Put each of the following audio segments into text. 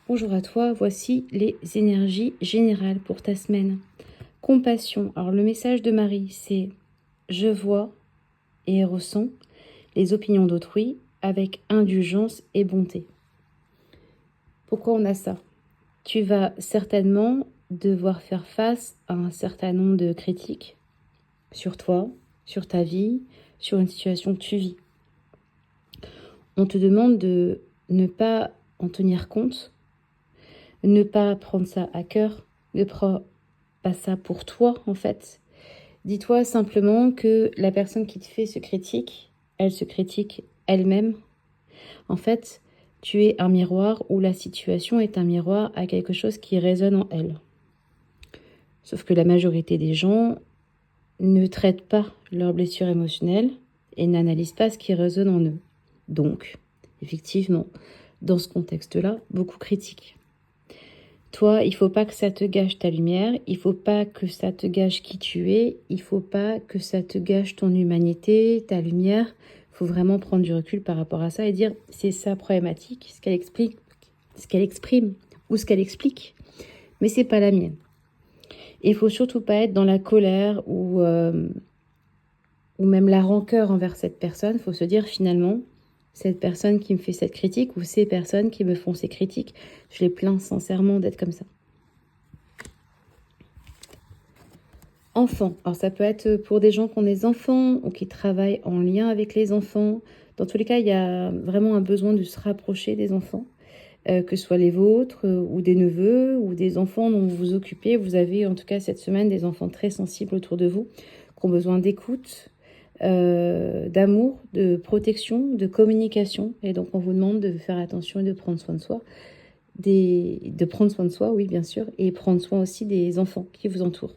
Bonjour à toi, voici les énergies générales pour ta semaine. Compassion. Alors le message de Marie, c'est « Je vois et ressens les opinions d'autrui avec indulgence et bonté ». Pourquoi on a ça? Tu vas certainement devoir faire face à un certain nombre de critiques sur toi, sur ta vie, sur une situation que tu vis. On te demande de ne pas en tenir compte, ne pas prendre ça à cœur, ne prends pas ça pour toi en fait. Dis-toi simplement que la personne qui te fait elle se critique elle-même. En fait, tu es un miroir ou la situation est un miroir à quelque chose qui résonne en elle. Sauf que la majorité des gens ne traitent pas leurs blessures émotionnelles et n'analysent pas ce qui résonne en eux. Donc, effectivement, dans ce contexte-là, beaucoup critiquent. Toi, il ne faut pas que ça te gâche ta lumière, il ne faut pas que ça te gâche qui tu es, il ne faut pas que ça te gâche ton humanité, ta lumière. Il faut vraiment prendre du recul par rapport à ça et dire c'est sa problématique, ce qu'elle exprime ou ce qu'elle explique, mais c'est pas la mienne. Et il faut surtout pas être dans la colère ou même la rancœur envers cette personne. Il faut se dire finalement, cette personne qui me fait cette critique ou ces personnes qui me font ces critiques, je les plains sincèrement d'être comme ça. Enfants. Alors ça peut être pour des gens qui ont des enfants ou qui travaillent en lien avec les enfants. Dans tous les cas, il y a vraiment un besoin de se rapprocher des enfants, que ce soit les vôtres ou des neveux ou des enfants dont vous vous occupez. Vous avez en tout cas cette semaine des enfants très sensibles autour de vous, qui ont besoin d'écoute, d'amour, de protection, de communication. Et donc on vous demande de faire attention et de prendre soin de soi. De prendre soin de soi, oui bien sûr, et prendre soin aussi des enfants qui vous entourent.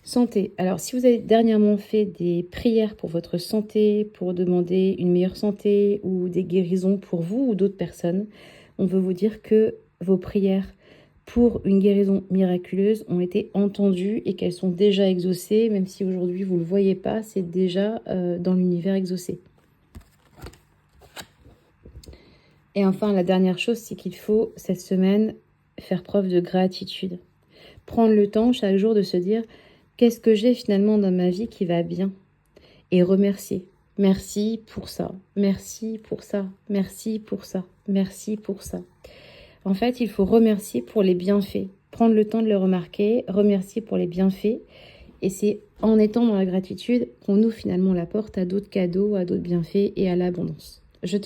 Santé. Alors, si vous avez dernièrement fait des prières pour votre santé, pour demander une meilleure santé ou des guérisons pour vous ou d'autres personnes, on veut vous dire que vos prières pour une guérison miraculeuse ont été entendues et qu'elles sont déjà exaucées, même si aujourd'hui vous ne le voyez pas, c'est déjà dans l'univers exaucé. Et enfin, la dernière chose, c'est qu'il faut cette semaine faire preuve de gratitude. Prendre le temps chaque jour de se dire qu'est-ce que j'ai finalement dans ma vie qui va bien et remercier. Merci pour ça, merci pour ça, merci pour ça, merci pour ça. En fait, il faut remercier pour les bienfaits. Prendre le temps de le remarquer, remercier pour les bienfaits. Et c'est en étant dans la gratitude qu'on ouvre finalement la porte à d'autres cadeaux, à d'autres bienfaits et à l'abondance.